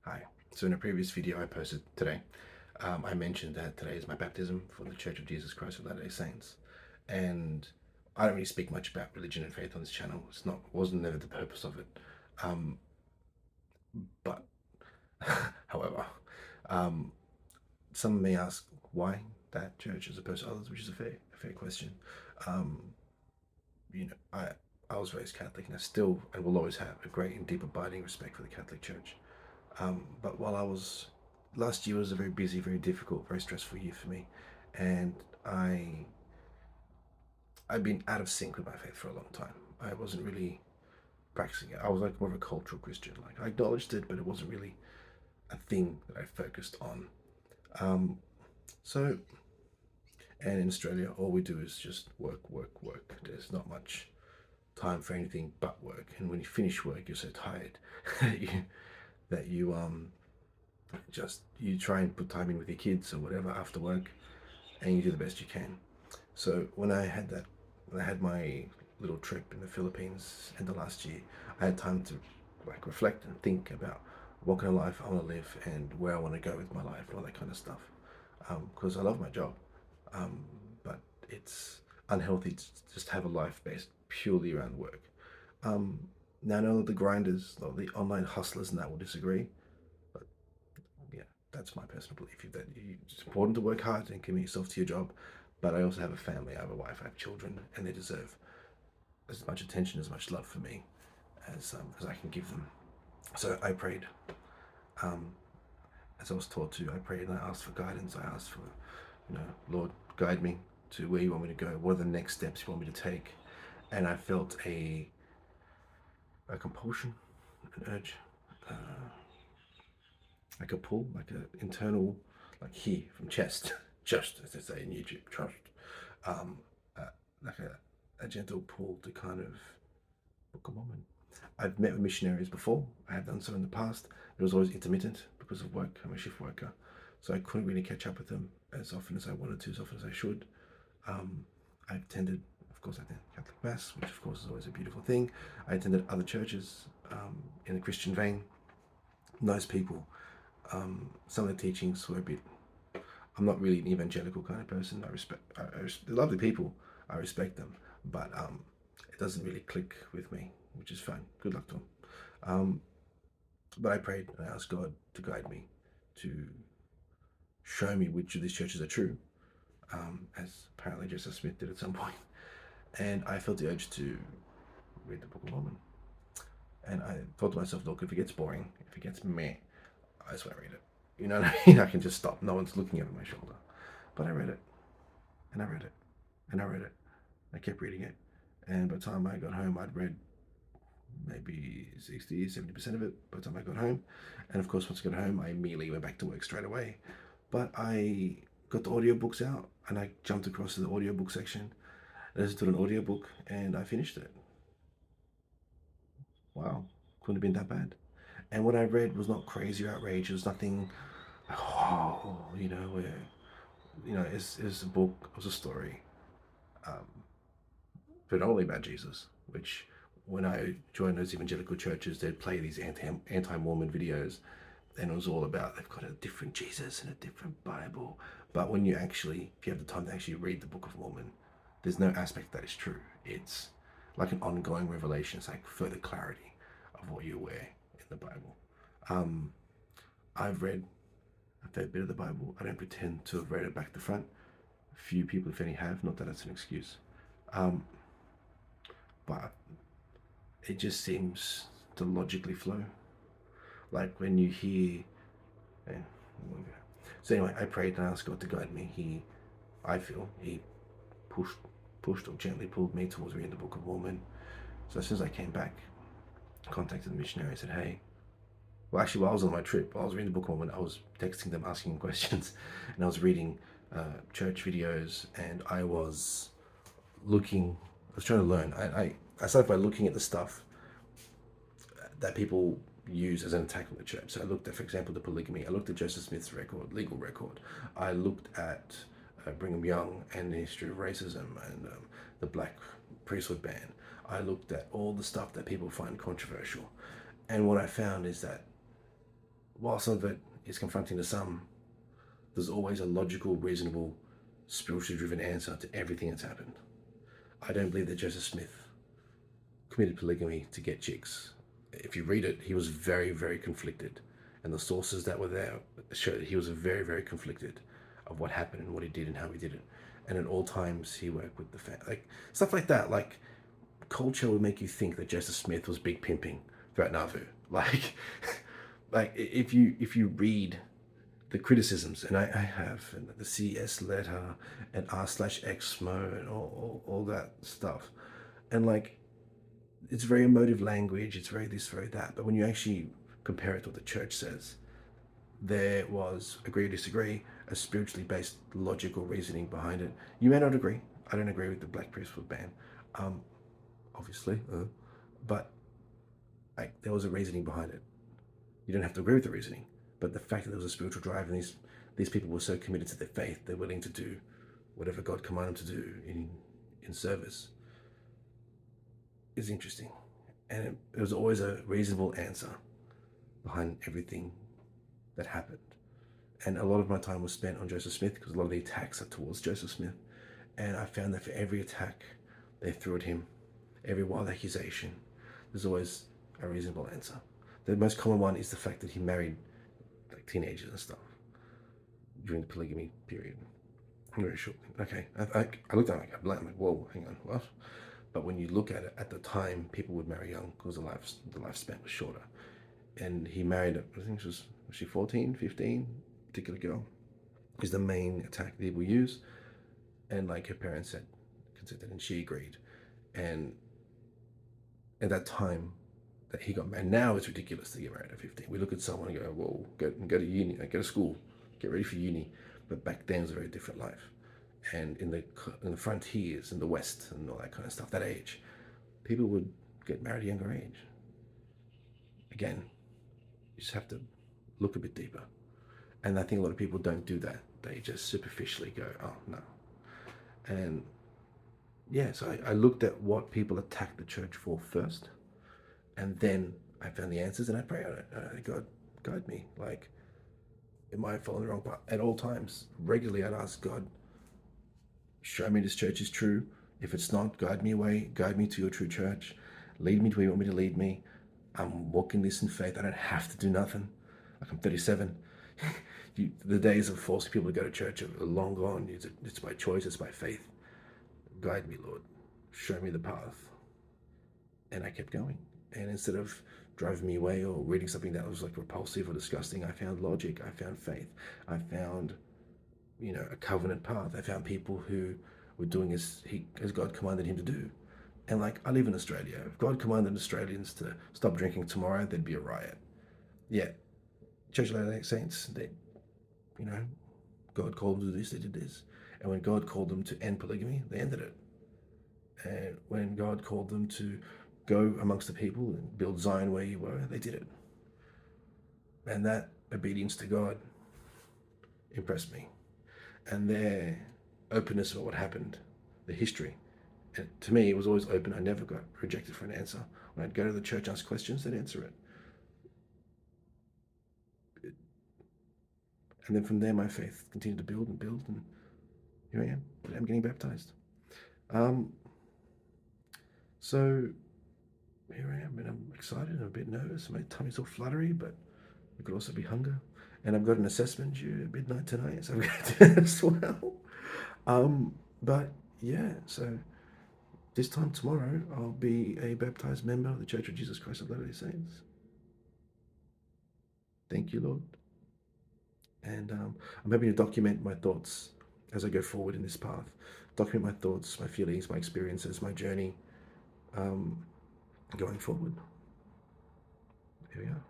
Hi. So in a previous video I posted today, I mentioned that today is my baptism for the Church of Jesus Christ of Latter-day Saints, and I don't really speak much about religion and faith on this channel. It's not wasn't never the purpose of it. Um, but however, um, some may ask why that church as opposed to others, which is a fair question. Um, I was raised Catholic, and I still and will always have a great and deep abiding respect for the Catholic Church. But while I was last year was a very busy, very difficult, very stressful year for me, and I've been out of sync with my faith for a long time. I wasn't really practicing it. I was like more of a cultural Christian. Like I acknowledged it, but it wasn't really a thing that I focused on. Um, so, and in Australia, all we do is just work, work, work. There's not much time for anything but work. And when you finish work, you're so tired that you just you try and put time in with your kids or whatever after work, and you do the best you can. So when I had my little trip in the Philippines in the last year, I had time to like reflect and think about what kind of life I want to live and where I want to go with my life and all that kind of stuff. Because I love my job, um, but it's unhealthy to just have a life based purely around work. Um, Now I know the grinders, or the online hustlers, and that will disagree, but yeah, that's my personal belief. That it's important to work hard and commit yourself to your job, but I also have a family. I have a wife. I have children, and they deserve as much attention, as much love for me as I can give them. So I prayed, um, as I was taught to. I prayed and I asked for guidance. I asked for, Lord, guide me to where you want me to go. What are the next steps you want me to take? And I felt a compulsion, an urge, uh, like a pull, like an internal, like here from chest, just as they say in YouTube, trust, um, uh, like a gentle pull to kind of book a moment. I've met with missionaries before. I have done so in the past. It was always intermittent because of work. I'm a shift worker, so I couldn't really catch up with them as often as I wanted to, as often as I should. Um, I attended, of course, I attended Catholic Mass, which of course is always a beautiful thing. I attended other churches in the Christian vein. Nice people. Some of the teachings were a bit. I'm not really an evangelical kind of person. They're lovely people. I respect them, but it doesn't really click with me, which is fine. Good luck to them. Um, but I prayed and I asked God to guide me, to show me which of these churches are true, as apparently Joseph Smith did at some point. And I felt the urge to read the Book of Mormon. And I thought to myself, look, if it gets boring, if it gets meh, I just want to read it. You know what I mean? I can just stop. No one's looking over my shoulder. But I read it, and I read it, and I read it. I kept reading it. And by the time I got home, I'd read maybe 60, 70% of it by the time I got home. And of course, once I got home, I immediately went back to work straight away. But I got the audiobooks out and I jumped across to the audiobook section, listened to an audiobook, and I finished it. Wow, couldn't have been that bad. And what I read was not crazy or outrageous, nothing, oh, where, it's a book, it was a story, um, predominantly about Jesus, which when I joined those evangelical churches, they'd play these anti-Mormon videos, and it was all about they've got a different Jesus and a different Bible. But when you actually, if you have the time to actually read the Book of Mormon, there's no aspect that is true. It's like an ongoing revelation. It's like further clarity of what you're aware in the Bible. Um, I've read a fair bit of the Bible. I don't pretend to have read it back to front. Few people, if any, have. Not that it's an excuse. Um, but it just seems to logically flow. Like when you hear. eh, So anyway, I prayed and asked God to guide me. I feel, he pushed, pushed or gently pulled me towards reading the Book of Mormon. So as soon as I came back, I contacted the missionary. I said, "Hey, well, actually, while I was on my trip, while I was reading the Book of Mormon, I was texting them, asking questions, and I was reading church videos, and I was looking. I was trying to learn. I started by looking at the stuff that people use as an attack on the church. So I looked at, for example, the polygamy. I looked at Joseph Smith's legal record. I looked at Brigham Young and the history of racism and the black priesthood ban. I looked at all the stuff that people find controversial. And what I found is that while some of it is confronting to some, there's always a logical, reasonable, spiritually driven answer to everything that's happened. I don't believe that Joseph Smith committed polygamy to get chicks. If you read it, he was very, very conflicted. And the sources that were there show that he was very, very conflicted of what happened and what he did and how he did it. And at all times, he worked with the family. Like, stuff like that. Like, culture would make you think that Joseph Smith was big pimping throughout Nauvoo. Like, like if you read the criticisms, and I have, and the CS letter and r/xmo and all that stuff, and like, it's very emotive language, it's very this, very that, but when you actually compare it to what the church says, there was, agree or disagree, a spiritually based logical reasoning behind it. You may not agree. I don't agree with the black priesthood ban, obviously, but like, there was a reasoning behind it. You don't have to agree with the reasoning, but the fact that there was a spiritual drive, and these people were so committed to their faith, they're willing to do whatever God commanded them to do in service, is interesting. And it was always a reasonable answer behind everything that happened. And a lot of my time was spent on Joseph Smith, because a lot of the attacks are towards Joseph Smith. And I found that for every attack they threw at him, every wild accusation, there's always a reasonable answer. The most common one is the fact that he married like teenagers and stuff during the polygamy period. Very short. Okay, I looked at it, I'm like, whoa, hang on, what? But when you look at it, at the time, people would marry young because the lifespan was shorter. And he married, I think was she 14, 15, particular girl, is the main attack that he will use. And like, her parents said, consented, and she agreed. And at that time that he got married, now it's ridiculous to get married at 15. We look at someone and go, whoa, go to uni, go to school, get ready for uni. But back then it was a very different life. And in the frontiers, in the West, and all that kind of stuff, that age, people would get married at a younger age. Again, you just have to look a bit deeper. And I think a lot of people don't do that. They just superficially go, oh, no. And yeah, so I looked at what people attacked the church for first, and then I found the answers, and I pray on it. God, guide me. Like, am I following the wrong path? At all times, regularly, I'd ask God, show me this church is true. If it's not, guide me away. Guide me to your true church. Lead me to where you want me to lead me. I'm walking this in faith. I don't have to do nothing. Like, I'm 37. The days of forcing people to go to church are long gone. It's by choice. It's by faith. Guide me, Lord. Show me the path. And I kept going. And instead of driving me away or reading something that was like repulsive or disgusting, I found logic. I found faith. I found, a covenant path. I found people who were doing as God commanded him to do. And like, I live in Australia. If God commanded Australians to stop drinking tomorrow, there'd be a riot. Yeah, Church of Latter-day Saints, God called them to do this, they did this. And when God called them to end polygamy, they ended it. And when God called them to go amongst the people and build Zion where you were, they did it. And that obedience to God impressed me. And their openness about what happened, the history. And to me, it was always open. I never got rejected for an answer. When I'd go to the church, ask questions, they'd answer it. And then from there, my faith continued to build, and here I am. I'm getting baptized. So here I am, and I'm excited and a bit nervous. My tummy's all fluttery, but it could also be hunger. And I've got an assessment due at midnight tonight, so I'm going to do that as well. But yeah, so this time tomorrow, I'll be a baptized member of the Church of Jesus Christ of Latter-day Saints. Thank you, Lord. And I'm hoping to document my thoughts as I go forward in this path. Document my thoughts, my feelings, my experiences, my journey going forward. Here we are.